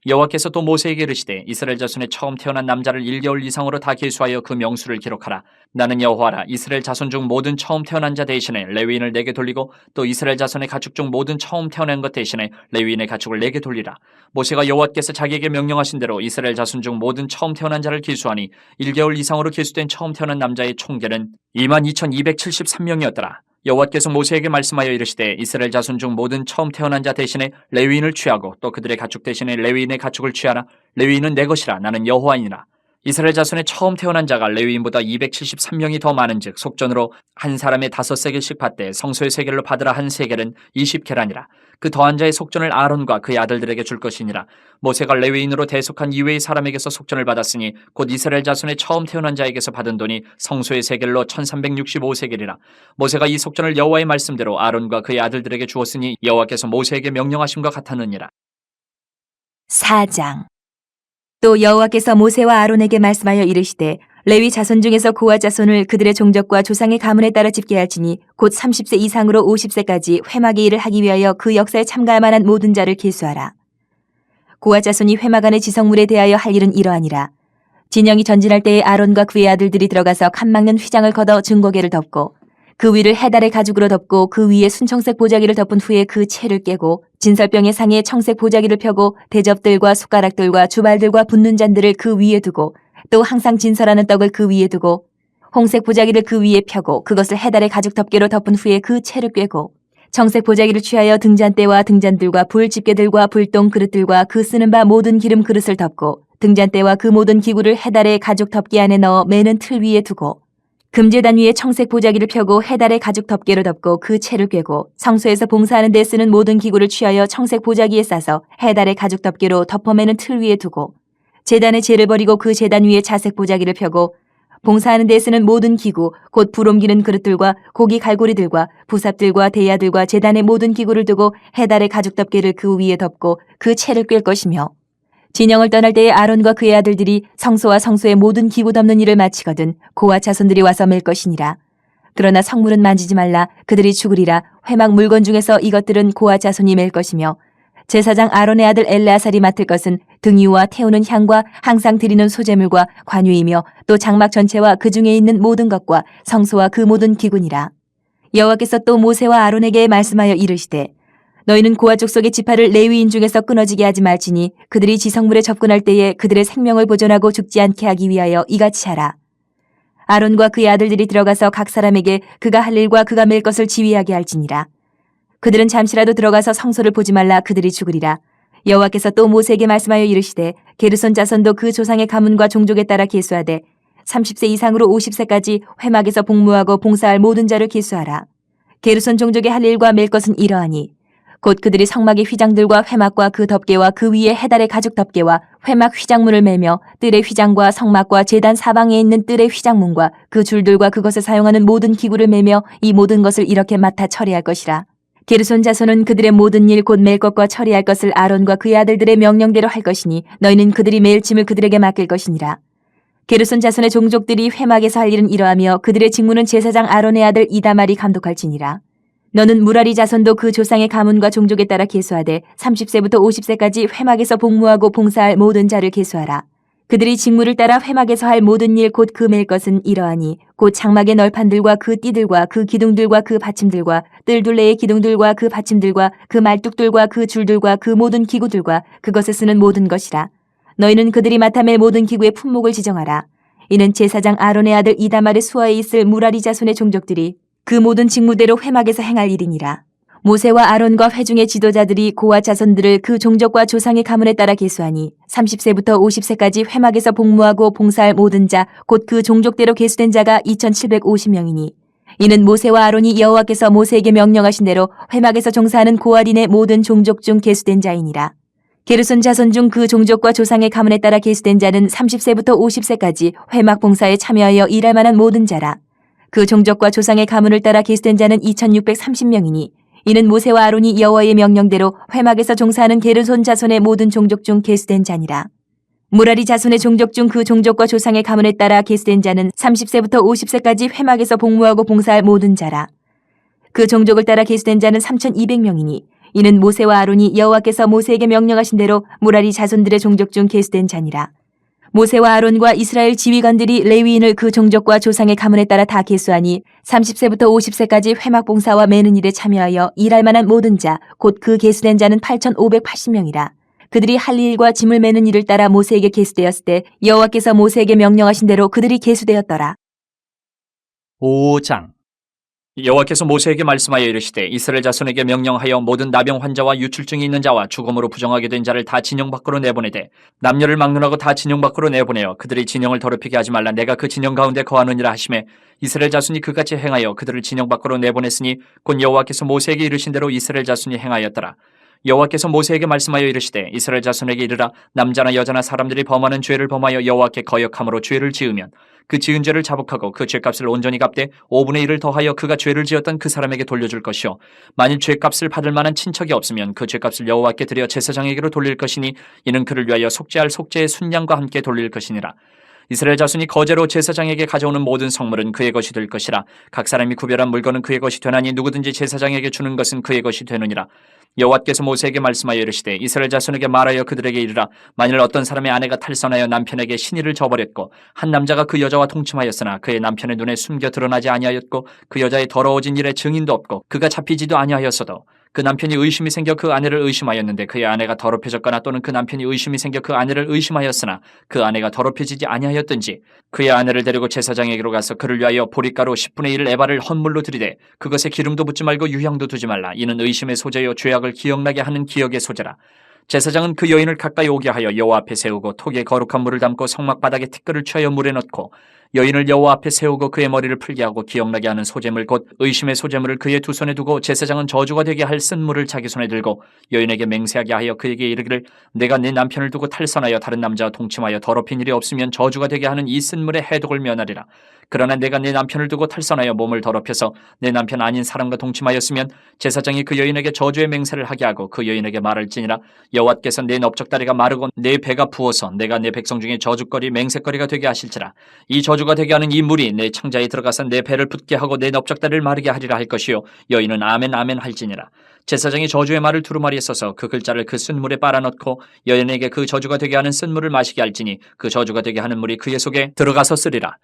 여호와께서 또 모세에게 이르시되 이스라엘 자손의 처음 태어난 남자를 1개월 이상으로 다 계수하여 그 명수를 기록하라. 나는 여호와라. 이스라엘 자손 중 모든 처음 태어난 자 대신에 레위인을 내게 돌리고 또 이스라엘 자손의 가축 중 모든 처음 태어난 것 대신에 레위인의 가축을 내게 돌리라. 모세가 여호와께서 자기에게 명령하신 대로 이스라엘 자손 중 모든 처음 태어난 자를 계수하니 1개월 이상으로 계수된 처음 태어난 남자의 총계는 22,273명이었더라. 여호와께서 모세에게 말씀하여 이르시되 이스라엘 자손 중 모든 처음 태어난 자 대신에 레위인을 취하고 또 그들의 가축 대신에 레위인의 가축을 취하라. 레위인은 내 것이라. 나는 여호와이니라. 이스라엘 자손의 처음 태어난 자가 레위인보다 273명이 더 많은즉 속전으로 한 사람의 5세겔씩 받되 성소의 세겔로 받으라. 한 세겔은 20계란이라. 그 더한 자의 속전을 아론과 그의 아들들에게 줄 것이니라. 모세가 레위인으로 대속한 이외의 사람에게서 속전을 받았으니 곧 이스라엘 자손의 처음 태어난 자에게서 받은 돈이 성소의 세겔로 1365세겔이라. 모세가 이 속전을 여호와의 말씀대로 아론과 그의 아들들에게 주었으니 여호와께서 모세에게 명령하심과 같았느니라. 4장. 또 여호와께서 모세와 아론에게 말씀하여 이르시되 레위 자손 중에서 고핫 자손을 그들의 종족과 조상의 가문에 따라 집계할지니 곧 30세 이상으로 50세까지 회막의 일을 하기 위하여 그 역사에 참가할 만한 모든 자를 계수하라. 고핫 자손이 회막 안의 지성물에 대하여 할 일은 이러하니라. 진영이 전진할 때에 아론과 그의 아들들이 들어가서 칸 막는 휘장을 걷어 증거계를 덮고 그 위를 해달의 가죽으로 덮고 그 위에 순청색 보자기를 덮은 후에 그 채를 깨고 진설병의 상에 청색 보자기를 펴고 대접들과 숟가락들과 주발들과 붓는 잔들을 그 위에 두고 또 항상 진설하는 떡을 그 위에 두고 홍색 보자기를 그 위에 펴고 그것을 해달의 가죽 덮개로 덮은 후에 그 채를 꿰고 청색 보자기를 취하여 등잔대와 등잔들과 불 집게들과 불똥 그릇들과 그 쓰는 바 모든 기름 그릇을 덮고 등잔대와 그 모든 기구를 해달의 가죽 덮개 안에 넣어 매는 틀 위에 두고 금제단 위에 청색 보자기를 펴고 해달의 가죽 덮개로 덮고 그 채를 꿰고 성소에서 봉사하는 데 쓰는 모든 기구를 취하여 청색 보자기에 싸서 해달의 가죽 덮개로 덮어매는 틀 위에 두고 제단의 재를 버리고 그 제단 위에 자색 보자기를 펴고 봉사하는 데 쓰는 모든 기구 곧 불 옮기는 그릇들과 고기 갈고리들과 부삽들과 대야들과 제단의 모든 기구를 두고 해달의 가죽 덮개를 그 위에 덮고 그 채를 꿰 것이며 진영을 떠날 때에 아론과 그의 아들들이 성소와 성소의 모든 기구 덮는 일을 마치거든 고아 자손들이 와서 맬 것이니라. 그러나 성물은 만지지 말라. 그들이 죽으리라. 회막 물건 중에서 이것들은 고아 자손이 맬 것이며 제사장 아론의 아들 엘레아살이 맡을 것은 등 위와 태우는 향과 항상 드리는 소제물과 관유이며 또 장막 전체와 그 중에 있는 모든 것과 성소와 그 모든 기구니라. 여호와께서 또 모세와 아론에게 말씀하여 이르시되 너희는 고아 족속의 지파를 레위인 중에서 끊어지게 하지 말지니 그들이 지성물에 접근할 때에 그들의 생명을 보존하고 죽지 않게 하기 위하여 이같이 하라. 아론과 그의 아들들이 들어가서 각 사람에게 그가 할 일과 그가 맬 것을 지휘하게 할지니라. 그들은 잠시라도 들어가서 성소를 보지 말라. 그들이 죽으리라. 여호와께서 또 모세에게 말씀하여 이르시되 게르손 자손도 그 조상의 가문과 종족에 따라 계수하되 30세 이상으로 50세까지 회막에서 복무하고 봉사할 모든 자를 계수하라. 게르손 종족의 할 일과 맬 것은 이러하니 곧 그들이 성막의 휘장들과 회막과 그 덮개와 그 위에 해달의 가죽 덮개와 회막 휘장문을 매며 뜰의 휘장과 성막과 제단 사방에 있는 뜰의 휘장문과 그 줄들과 그것을 사용하는 모든 기구를 매며 이 모든 것을 이렇게 맡아 처리할 것이라. 게르손 자손은 그들의 모든 일 곧 맬 것과 처리할 것을 아론과 그의 아들들의 명령대로 할 것이니 너희는 그들이 매일 짐을 그들에게 맡길 것이니라. 게르손 자손의 종족들이 회막에서 할 일은 이러하며 그들의 직무는 제사장 아론의 아들 이다말이 감독할지니라. 너는 무라리 자손도 그 조상의 가문과 종족에 따라 계수하되 30세부터 50세까지 회막에서 복무하고 봉사할 모든 자를 계수하라. 그들이 직무를 따라 회막에서 할 모든 일 곧 그 맬 것은 이러하니 곧 장막의 널판들과 그 띠들과 그 기둥들과 그 받침들과 뜰 둘레의 기둥들과 그 받침들과 그 말뚝들과 그 줄들과 그 모든 기구들과 그것에 쓰는 모든 것이라. 너희는 그들이 맡아 맬 모든 기구의 품목을 지정하라. 이는 제사장 아론의 아들 이다말의 수하에 있을 무라리 자손의 종족들이 그 모든 직무대로 회막에서 행할 일이니라. 모세와 아론과 회중의 지도자들이 고아 자손들을 그 종족과 조상의 가문에 따라 계수하니 30세부터 50세까지 회막에서 복무하고 봉사할 모든 자 곧 그 종족대로 계수된 자가 2750명이니 이는 모세와 아론이 여호와께서 모세에게 명령하신 대로 회막에서 종사하는 고아린의 모든 종족 중 계수된 자이니라. 게르손 자손 중 그 종족과 조상의 가문에 따라 계수된 자는 30세부터 50세까지 회막 봉사에 참여하여 일할 만한 모든 자라. 그 종족과 조상의 가문을 따라 계수된 자는 2630명이니 이는 모세와 아론이 여호와의 명령대로 회막에서 종사하는 게르손 자손의 모든 종족 중 계수된 자니라. 무라리 자손의 종족 중 그 종족과 조상의 가문에 따라 계수된 자는 30세부터 50세까지 회막에서 복무하고 봉사할 모든 자라. 그 종족을 따라 계수된 자는 3200명이니 이는 모세와 아론이 여호와께서 모세에게 명령하신 대로 무라리 자손들의 종족 중 계수된 자니라. 모세와 아론과 이스라엘 지휘관들이 레위인을 그 종족과 조상의 가문에 따라 다 계수하니 30세부터 50세까지 회막 봉사와 매는 일에 참여하여 일할 만한 모든 자 곧 그 계수된 자는 8580명이라. 그들이 할 일과 짐을 매는 일을 따라 모세에게 계수되었을 때 여호와께서 모세에게 명령하신 대로 그들이 계수되었더라. 5장 여호와께서 모세에게 말씀하여 이르시되 이스라엘 자손에게 명령하여 모든 나병 환자와 유출증이 있는 자와 죽음으로 부정하게 된 자를 다 진영 밖으로 내보내되 남녀를 막론하고 다 진영 밖으로 내보내어 그들이 진영을 더럽히게 하지 말라. 내가 그 진영 가운데 거하느니라 하시매 이스라엘 자손이 그같이 행하여 그들을 진영 밖으로 내보냈으니 곧 여호와께서 모세에게 이르신 대로 이스라엘 자손이 행하였더라. 여호와께서 모세에게 말씀하여 이르시되 이스라엘 자손에게 이르라. 남자나 여자나 사람들이 범하는 죄를 범하여 여호와께 거역함으로 죄를 지으면 그 지은 죄를 자복하고 그 죄값을 온전히 갚되 5분의 1을 더하여 그가 죄를 지었던 그 사람에게 돌려줄 것이요 만일 죄값을 받을 만한 친척이 없으면 그 죄값을 여호와께 드려 제사장에게로 돌릴 것이니 이는 그를 위하여 속죄할 속죄의 순양과 함께 돌릴 것이니라. 이스라엘 자손이 거제로 제사장에게 가져오는 모든 성물은 그의 것이 될 것이라. 각 사람이 구별한 물건은 그의 것이 되나니 누구든지 제사장에게 주는 것은 그의 것이 되느니라. 여호와께서 모세에게 말씀하여 이르시되 이스라엘 자손에게 말하여 그들에게 이르라. 만일 어떤 사람의 아내가 탈선하여 남편에게 신의를 저버렸고 한 남자가 그 여자와 동침하였으나 그의 남편의 눈에 숨겨 드러나지 아니하였고 그 여자의 더러워진 일에 증인도 없고 그가 잡히지도 아니하였어도 그 남편이 의심이 생겨 그 아내를 의심하였는데 그의 아내가 더럽혀졌거나 또는 그 남편이 의심이 생겨 그 아내를 의심하였으나 그 아내가 더럽혀지지 아니하였든지 그의 아내를 데리고 제사장에게로 가서 그를 위하여 보리가루 10분의 1 에바를 헌물로 드리되 그것에 기름도 붓지 말고 유향도 두지 말라. 이는 의심의 소재요 죄악을 기억나게 하는 기억의 소재라. 제사장은 그 여인을 가까이 오게 하여 여호와 앞에 세우고 톡에 거룩한 물을 담고 성막 바닥에 티끌을 취하여 물에 넣고 여인을 여호와 앞에 세우고 그의 머리를 풀게 하고 기억나게 하는 소재물 곧 의심의 소재물을 그의 두 손에 두고 제사장은 저주가 되게 할 쓴물을 자기 손에 들고 여인에게 맹세하게 하여 그에게 이르기를 내가 내 남편을 두고 탈선하여 다른 남자와 동침하여 더럽힌 일이 없으면 저주가 되게 하는 이 쓴물의 해독을 면하리라. 그러나 내가 내 남편을 두고 탈선하여 몸을 더럽혀서 내 남편 아닌 사람과 동침하였으면 제사장이 그 여인에게 저주의 맹세를 하게 하고 그 여인에게 말할지니라 여호와께서 내 넓적다리가 마르고 내 배가 부어서 내가 내 백성 중에 저주거리 맹세거리가 되게 하실지라. 이 저주가 되게 하는 이 물이 내 창자에 들어가서 내 배를 붓게 하고 내 넓적다리를 마르게 하리라 할 것이요 여인은 아멘 아멘 할지니라. 제사장이 저주의 말을 두루마리에 써서 그 글자를 그 쓴물에 빨아넣고 여인에게 그 저주가 되게 하는 쓴물을 마시게 할지니 그 저주가 되게 하는 물이 그의 속에 들어가서 쓰리라.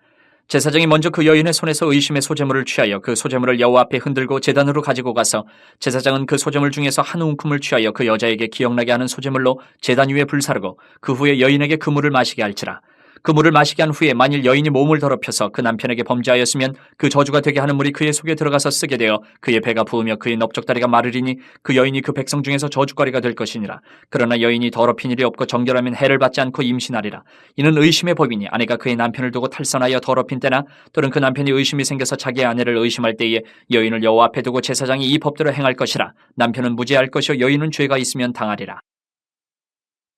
제사장이 먼저 그 여인의 손에서 의심의 소재물을 취하여 그 소재물을 여호와 앞에 흔들고 제단으로 가지고 가서 제사장은 그 소재물 중에서 한 움큼을 취하여 그 여자에게 기억나게 하는 소재물로 제단 위에 불사르고 그 후에 여인에게 그 물을 마시게 할지라. 그 물을 마시게 한 후에 만일 여인이 몸을 더럽혀서 그 남편에게 범죄하였으면 그 저주가 되게 하는 물이 그의 속에 들어가서 쓰게 되어 그의 배가 부으며 그의 넓적다리가 마르리니 그 여인이 그 백성 중에서 저주거리가 될 것이니라. 그러나 여인이 더럽힌 일이 없고 정결하면 해를 받지 않고 임신하리라. 이는 의심의 법이니 아내가 그의 남편을 두고 탈선하여 더럽힌 때나 또는 그 남편이 의심이 생겨서 자기의 아내를 의심할 때에 여인을 여호와 앞에 두고 제사장이 이 법대로 행할 것이라. 남편은 무죄할 것이요 여인은 죄가 있으면 당하리라.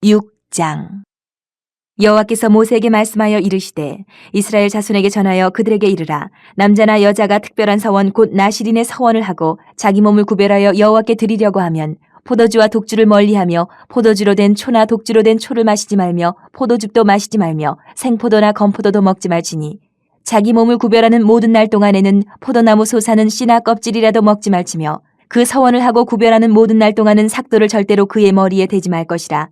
6장 여호와께서 모세에게 말씀하여 이르시되 이스라엘 자손에게 전하여 그들에게 이르라. 남자나 여자가 특별한 서원 곧 나실인의 서원을 하고 자기 몸을 구별하여 여호와께 드리려고 하면 포도주와 독주를 멀리하며 포도주로 된 초나 독주로 된 초를 마시지 말며 포도즙도 마시지 말며 생포도나 건포도도 먹지 말지니 자기 몸을 구별하는 모든 날 동안에는 포도나무 솟아는 씨나 껍질이라도 먹지 말지며 그 서원을 하고 구별하는 모든 날 동안은 삭도를 절대로 그의 머리에 대지 말 것이라.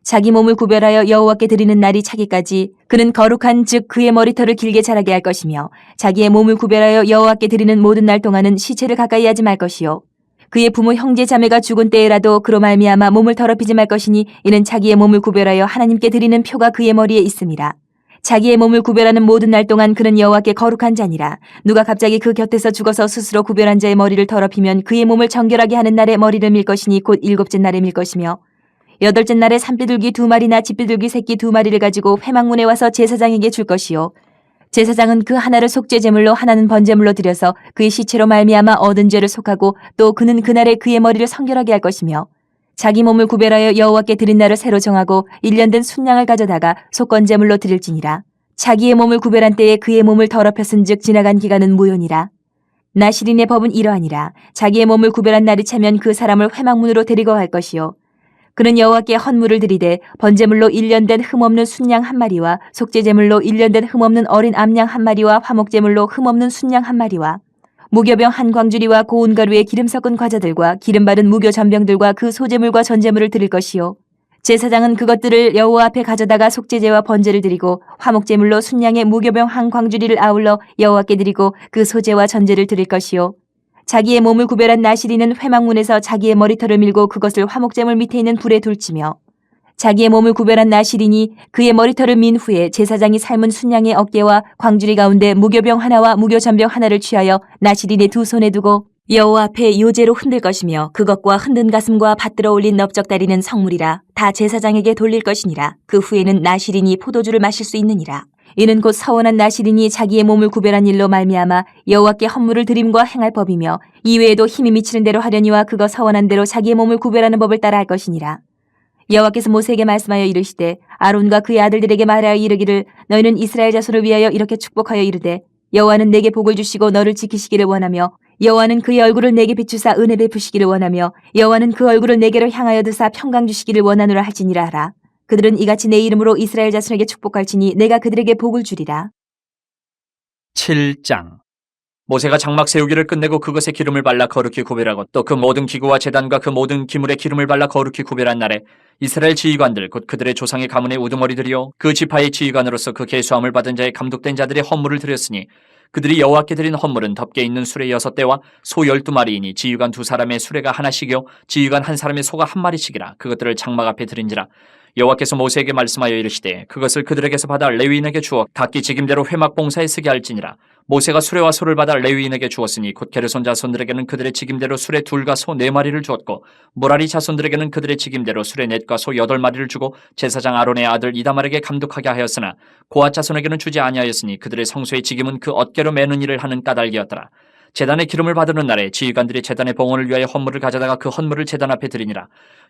자기 몸을 구별하여 여호와께 드리는 날이 차기까지 그는 거룩한 즉 그의 머리털을 길게 자라게 할 것이며 자기의 몸을 구별하여 여호와께 드리는 모든 날 동안은 시체를 가까이 하지 말 것이요 그의 부모 형제 자매가 죽은 때에라도 그로 말미암아 몸을 더럽히지 말 것이니 이는 자기의 몸을 구별하여 하나님께 드리는 표가 그의 머리에 있음이라. 자기의 몸을 구별하는 모든 날 동안 그는 여호와께 거룩한 자니라. 누가 갑자기 그 곁에서 죽어서 스스로 구별한 자의 머리를 더럽히면 그의 몸을 정결하게 하는 날에 머리를 밀 것이니 곧 일곱째 날에 밀 것이며 여덟째 날에 산비둘기 2마리나 집비둘기 새끼 2마리를 가지고 회막문에 와서 제사장에게 줄 것이요 제사장은 그 하나를 속죄 제물로 하나는 번제물로 드려서 그의 시체로 말미암아 얻은 죄를 속하고 또 그는 그날에 그의 머리를 성결하게 할 것이며 자기 몸을 구별하여 여호와께 드린 날을 새로 정하고 1년 된 순양을 가져다가 속건제물로 드릴지니라. 자기의 몸을 구별한 때에 그의 몸을 더럽혔은즉 지나간 기간은 무효니라. 나실인의 법은 이러하니라. 자기의 몸을 구별한 날이 차면 그 사람을 회막문으로 데리고 갈 것이요 그는 여호와께 헌물을 드리되 번제물로 1년 된 흠없는 순양 1마리와 속죄제물로 1년 된 흠없는 어린 암양 1마리와 화목제물로 흠없는 순양 1마리와 무교병 한 광주리와 고운 가루에 기름 섞은 과자들과 기름 바른 무교 전병들과 그 소제물과 전제물을 드릴 것이요 제사장은 그것들을 여호와 앞에 가져다가 속죄제와 번제를 드리고 화목제물로 순양의 무교병 한 광주리를 아울러 여호와께 드리고 그 소제와 전제를 드릴 것이요 자기의 몸을 구별한 나실인은 회막문에서 자기의 머리털을 밀고 그것을 화목제물 밑에 있는 불에 둘치며 자기의 몸을 구별한 나실인이 그의 머리털을 민 후에 제사장이 삶은 순양의 어깨와 광주리 가운데 무교병 하나와 무교전병 하나를 취하여 나실인의 두 손에 두고 여호와 앞에 요제로 흔들 것이며 그것과 흔든 가슴과 받들어 올린 넓적다리는 성물이라 다 제사장에게 돌릴 것이니라. 그 후에는 나실인이 포도주를 마실 수 있느니라. 이는 곧 서원한 나실인이 자기의 몸을 구별한 일로 말미암아 여호와께 헌물을 드림과 행할 법이며 이외에도 힘이 미치는 대로 하려니와 그거 서원한 대로 자기의 몸을 구별하는 법을 따라 할 것이니라. 여호와께서 모세에게 말씀하여 이르시되 아론과 그의 아들들에게 말하여 이르기를 너희는 이스라엘 자손을 위하여 이렇게 축복하여 이르되 여호와는 내게 복을 주시고 너를 지키시기를 원하며 여호와는 그의 얼굴을 내게 비추사 은혜 베푸시기를 원하며 여호와는 그 얼굴을 내게로 향하여 드사 평강 주시기를 원하노라 할지니라 하라. 그들은 이같이 내 이름으로 이스라엘 자손에게 축복할지니 내가 그들에게 복을 주리라. 7장 모세가 장막 세우기를 끝내고 그것에 기름을 발라 거룩히 구별하고 또 그 모든 기구와 제단과 그 모든 기물에 기름을 발라 거룩히 구별한 날에 이스라엘 지휘관들 곧 그들의 조상의 가문의 우두머리들이요 그 지파의 지휘관으로서 그 계수함을 받은 자의 감독된 자들의 헌물을 드렸으니 그들이 여호와께 드린 헌물은 덮개 있는 수레 6대와 소 12마리이니 지휘관 2사람의 수레가 하나씩이요 지휘관 1사람의 소가 1마리씩이라. 그것들을 장막 앞에 드린지라. 여호와께서 모세에게 말씀하여 이르시되 그것을 그들에게서 받아 레위인에게 주어 각기 직임대로 회막 봉사에 쓰게 할지니라. 모세가 수레와 소를 받아 레위인에게 주었으니 곧 게르손 자손들에게는 그들의 직임대로 수레 둘과 소 4마리를 주었고 무라리 자손들에게는 그들의 직임대로 수레 넷과 소 8마리를 주고 제사장 아론의 아들 이다말에게 감독하게 하였으나 고앗 자손에게는 주지 아니하였으니 그들의 성소의 직임은 그 어깨로 매는 일을 하는 까닭이었더라. 제단의 기름을 받으는 날에 지휘관들이 제단의 봉헌을 위하여 헌물을 가져다가 그 헌물을 제단 앞에 드리니라.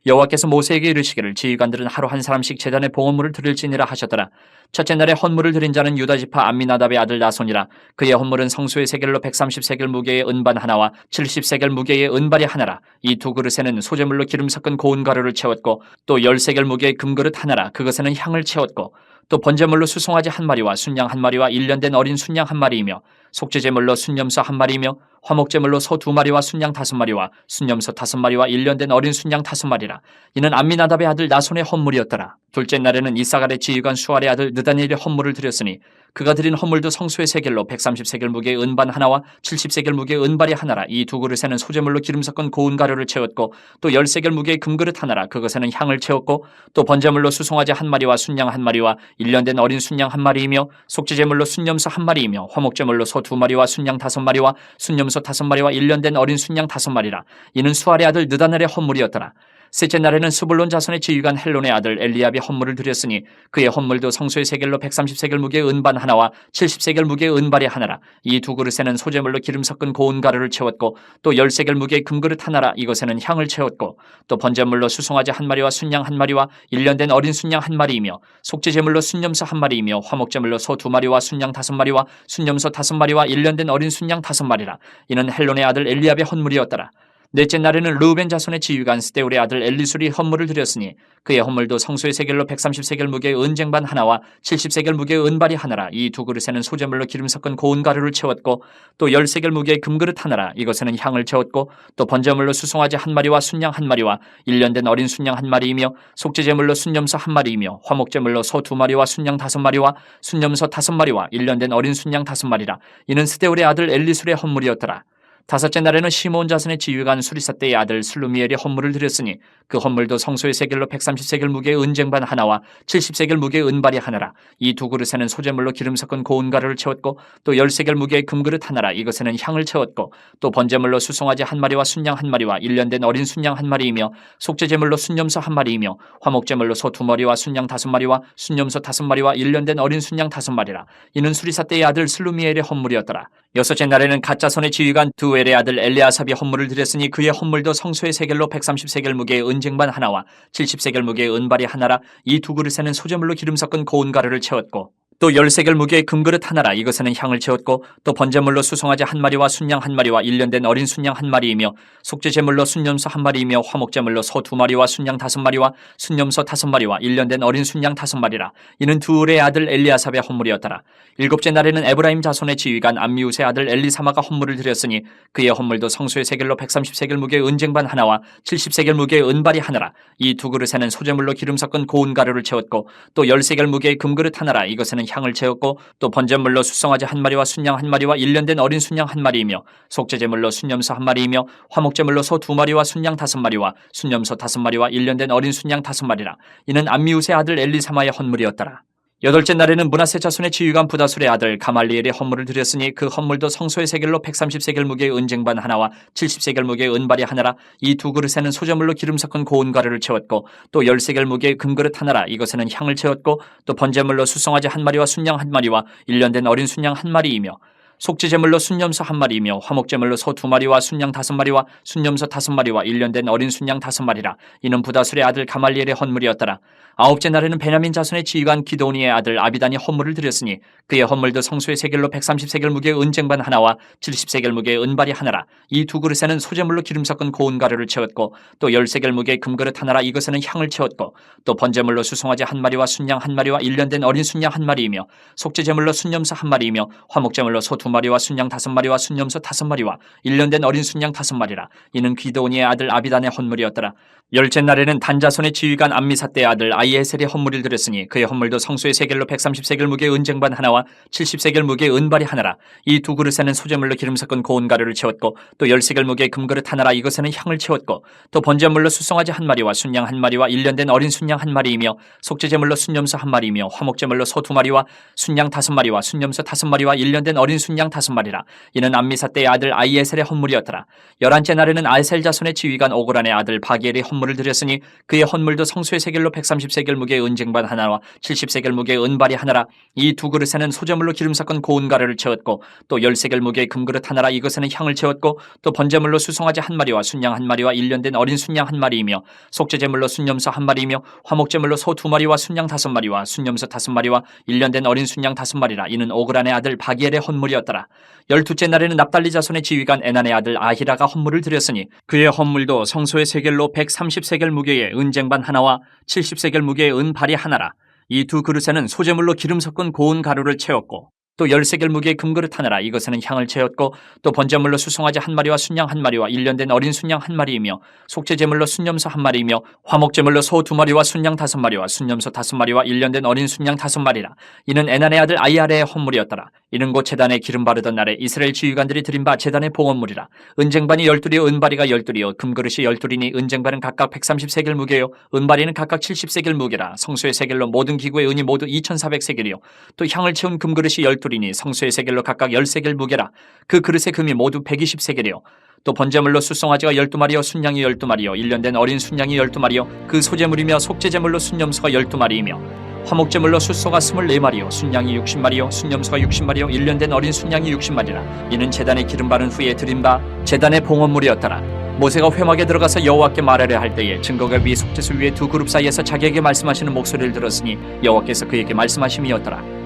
여호와께서 모세에게 이르시기를 지휘관들은 하루 한 사람씩 제단의 봉헌물을 드릴지니라 하셨더라. 첫째 날에 헌물을 드린 자는 유다지파 암미나답의 아들 나손이라. 그의 헌물은 성소의 세겔로 130세겔 무게의 은반 하나와 70세겔 무게의 은발이 하나라. 이 두 그릇에는 소재물로 기름 섞은 고운 가루를 채웠고 또 10세겔 무게의 금그릇 하나라. 그것에는 향을 채웠고 또 번제물로 수송아지 한 마리와 순양 한 마리와 1년 된 어린 순양 한 마리이며 속죄제물로 순염소 한 마리이며 화목제물로 소 2마리와 순양 5마리와 순염소 5마리와 1년 된 어린 순양 5마리라. 이는 암미나답의 아들 나손의 헌물이었더라. 둘째 날에는 이사갈의 지휘관 수알의 아들 느다니엘의 헌물을 드렸으니 그가 드린 헌물도 성소의 세겔로 130세겔 무게의 은반 하나와 70세겔 무게의 은발이 하나라. 이 두 그릇에는 소재물로 기름 섞은 고운 가루를 채웠고 또 10세겔 무게의 금그릇 하나라. 그것에는 향을 채웠고 또 번제물로 수송아지 한 마리와 순양 한 마리와 1년 된 어린 순양 한 마리이며 속죄제물로 순염소 한 마리이며 화목제물로 소 2마리와 순양 5마리와 순염소 5마리와 1년 된 어린 순양 5마리라. 이는 수알의 아들 느다넬의 헌물이었더라. 셋째 날에는 스불론 자손의 지휘관 헬론의 아들 엘리압이 헌물을 드렸으니 그의 헌물도 성소의 세겔로 130세겔 무게의 은반 하나와 70세겔 무게의 은발이 하나라. 이 두 그릇에는 소재물로 기름 섞은 고운 가루를 채웠고 또 10세겔 무게의 금그릇 하나라. 이것에는 향을 채웠고 또 번제물로 수송아지 한 마리와 순양 한 마리와 1년 된 어린 순양 한 마리이며 속죄제물로 순염소 한 마리이며 화목제물로 소 2마리와 순양 5마리와 순염소 5마리와 1년 된 어린 순양 5마리라. 이는 헬론의 아들 엘리압의 헌물이었더라. 넷째 날에는 르우벤 자손의 지휘관 스데울의 아들 엘리술이 헌물을 드렸으니 그의 헌물도 성소의 세겔로 130세겔 무게의 은쟁반 하나와 70세겔 무게의 은발이 하나라. 이 두 그릇에는 소재물로 기름 섞은 고운 가루를 채웠고 또 10세겔 무게의 금그릇 하나라. 이것에는 향을 채웠고 또 번제물로 수송아지 한 마리와 순양 한 마리와 1년 된 어린 순양 한 마리이며 속죄제물로 순염소 한 마리이며 화목제물로 소 2마리와 순양 5마리와 순염소 5마리와 1년 된 어린 순양 5마리라. 이는 스데울의 아들 엘리술의 헌물이었더라. 다섯째 날에는 시몬 자손의 지휘관 수리사떼의 아들 슬루미엘이 헌물을 드렸으니 그 헌물도 성소의 세겔로 130세겔 무게의 은쟁반 하나와 70세겔 무게의 은발이 하나라. 이 두 그릇에는 소재물로 기름 섞은 고운 가루를 채웠고 또 10세겔 무게의 금그릇 하나라. 이것에는 향을 채웠고 또 번제물로 수송아지 한 마리와 순양 한 마리와 1년 된 어린 순양 한 마리이며 속죄제물로 순염소 한 마리이며 화목제물로 소 2마리와 순양 5마리와 순염소 5마리와 1년 된 어린 순양 5마리라. 이는 수리사떼의 아들 슬루미엘의 헌물이었더라. 여섯째 날에는 갓자손의 지휘관 두엘의 아들 엘리아삽이 헌물을 드렸으니 그의 헌물도 성소의 세겔로 130세겔 무게의 은쟁반 하나와 70세겔 무게의 은발이 하나라. 이 두 그릇에는 소재물로 기름 섞은 고운 가루를 채웠고 또 10세겔 무게의 금그릇 하나라. 이것에는 향을 채웠고 또 번제물로 수송아지 한 마리와 순양 한 마리와 1년 된 어린 순양 한 마리이며 속죄제물로 순염소 한 마리이며 화목제물로 소 2마리와 순양 5마리와 순염소 5마리와 1년 된 어린 순양 5마리라. 이는 두울의 아들 엘리아삽의 헌물이었더라. 일곱째 날에는 에브라임 자손의 지휘관 암미우스의 아들 엘리사마가 헌물을 드렸으니 그의 헌물도 성소의 세겔로 130세겔 무게의 은쟁반 하나와 70세겔 무게의 은발이 하나라. 이 두 그릇에는 소재물로 기름 섞은 고운 가루를 채웠고 또 10세겔 무게의 금그릇 하나라. 이것에는 향을 채웠고 또 번제물로 수송아지 한 마리와 순양 한 마리와 1년 된 어린 순양 한 마리이며 속죄제물로 순염소 한 마리이며 화목제물로 소 2마리와 순양 5마리와 순염소 5마리와 1년 된 어린 순양 5마리라. 이는 암미우스의 아들 엘리사마의 헌물이었더라. 여덟째 날에는 므낫세 자손의 지휘관 부다술의 아들 가말리엘의 헌물을 드렸으니 그 헌물도 성소의 세겔로 130세겔 무게의 은쟁반 하나와 70세겔 무게의 은발이 하나라. 이 두 그릇에는 소재물로 기름 섞은 고운 가루를 채웠고 또 10세겔 무게의 금그릇 하나라. 이것에는 향을 채웠고 또 번제물로 수송아지 한 마리와 순양 한 마리와 1년 된 어린 순양 한 마리이며 속죄제물로 순염소 한 마리이며 화목제물로 소 2마리와 순양 5마리와 순염소 5마리와 1년 된 어린 순양 5마리라. 이는 부다술의 아들 가말리엘의 헌물이었더라. 아홉째 날에는 베냐민 자손의 지휘관 기도니의 아들 아비단이 헌물을 드렸으니 그의 헌물도 성소의 세겔로 130세겔 무게의 은쟁반 하나와 70세겔 무게의 은발이 하나라. 이 두 그릇에는 소재물로 기름 섞은 고운 가루를 채웠고 또 10세겔 무게의 금그릇 하나라. 이것에는 향을 채웠고 또 번제물로 수송아지 한 마리와 순양 한 마리와 1년 된 어린 순양 한 마리이며 속죄제물로 순염소 한 마리이며 화목제물로 소 5마리와 순양 5마리와 순염소 5마리와 1년 된 어린 순양 5마리라. 이는 기드온이의 아들 아비단의 헌물이었더라. 열째 날에는 단자손의 지휘관 암미사대의 아들 아이에셀이 헌물을 드렸으니 그의 헌물도 성소의 세겔로 130세겔 무게의 은쟁반 하나와 70세겔 무게의 은발이 하나라. 이 두 그릇에는 소재물로 기름 섞은 고운 가루를 채웠고 또 10세겔 무게의 금그릇 하나라. 이것에는 향을 채웠고 또 번제물로 수송아지 한 마리와 순양 한 마리와 1년 된 어린 순양 한 마리이며 속죄제물로 순염소 한 마리이며 화목제물로 소 2마리와 순양 5마리와 순염소 5마리와 1년 된 어린 순양 5마리라. 이는 암미사대의 아들 아이에셀의 헌물이었더라. 11째 날에는 아에셀 자손의 지휘관 오그란의 아들 바기엘이 헌물을 드렸으니 그의 헌물도 성소의 세겔로 130세겔 무게의 은쟁반 하나와 70세겔 무게의 은발이 하나라. 이 두 그릇에는 소재물로 기름 섞은 고운 가루를 채웠고 또 10세겔 무게의 금그릇 하나라. 이것에는 향을 채웠고 또 번제물로 수송아지 한 마리와 순양 한 마리와 1년 된 어린 순양 한 마리이며 속죄제물로 순염소 한 마리이며 화목제물로 소 2마리와 순양 5마리와 순염소 5마리와 1년 된 어린 순양 5마리라. 이는 오그란의 아들 바기엘의 헌물이었더라. 12째 날에는 납달리 자손의 지휘관 에난의 아들 아히라가 헌물을 드렸으니 그의 헌물도 성소의 세겔로 130세겔 무게의 은쟁반 하나와 70세겔 무게의 은발이 하나라. 이 두 그릇에는 소재물로 기름 섞은 고운 가루를 채웠고 또 10세겔 무게의 금그릇 하나라. 이것에는 향을 채웠고 또 번제물로 수송아지 한 마리와 순양 한 마리와 1년 된 어린 순양 한 마리이며 속죄제물로 순염소 한 마리이며 화목제물로 소 2마리와 순양 5마리와 순염소 5마리와 1년 된 어린 순양 5마리라. 이는 에난의 아들 아이아레의 헌물이었더라. 이는 곧 제단에 기름 바르던 날에 이스라엘 지휘관들이 드린 바 제단의 봉헌물이라. 은쟁반이 12이요 은바리가 12이요 금그릇이 12이니 은쟁반은 각각 130세겔 무게요 은바리는 각각 70세겔 무게라. 성소의 세겔로 모든 기구의 은이 모두 2400세겔이요 또 향을 채운 금그릇이 12이니 성소의 세겔로 각각 10세겔 무게라. 그 그릇의 금이 모두 120세겔이요 또 번제물로 수송아지가 12마리요 순양이 12마리요 1년 된 어린 순양이 12마리요 그 소제물이며 속죄제물로 순염소가 12마리이며 화목제물로 숫소가 24마리요 순양이 60마리요 순염소가 60마리요 1년 된 어린 순양이 60마리라. 이는 제단에 기름 바른 후에 드린 바 제단의 봉헌물이었더라. 모세가 회막에 들어가서 여호와께 말하려 할 때에 증거가 위 속죄소 위에 두 그룹 사이에서 자기에게 말씀하시는 목소리를 들었으니 여호와께서 그에게 말씀하심이었더라.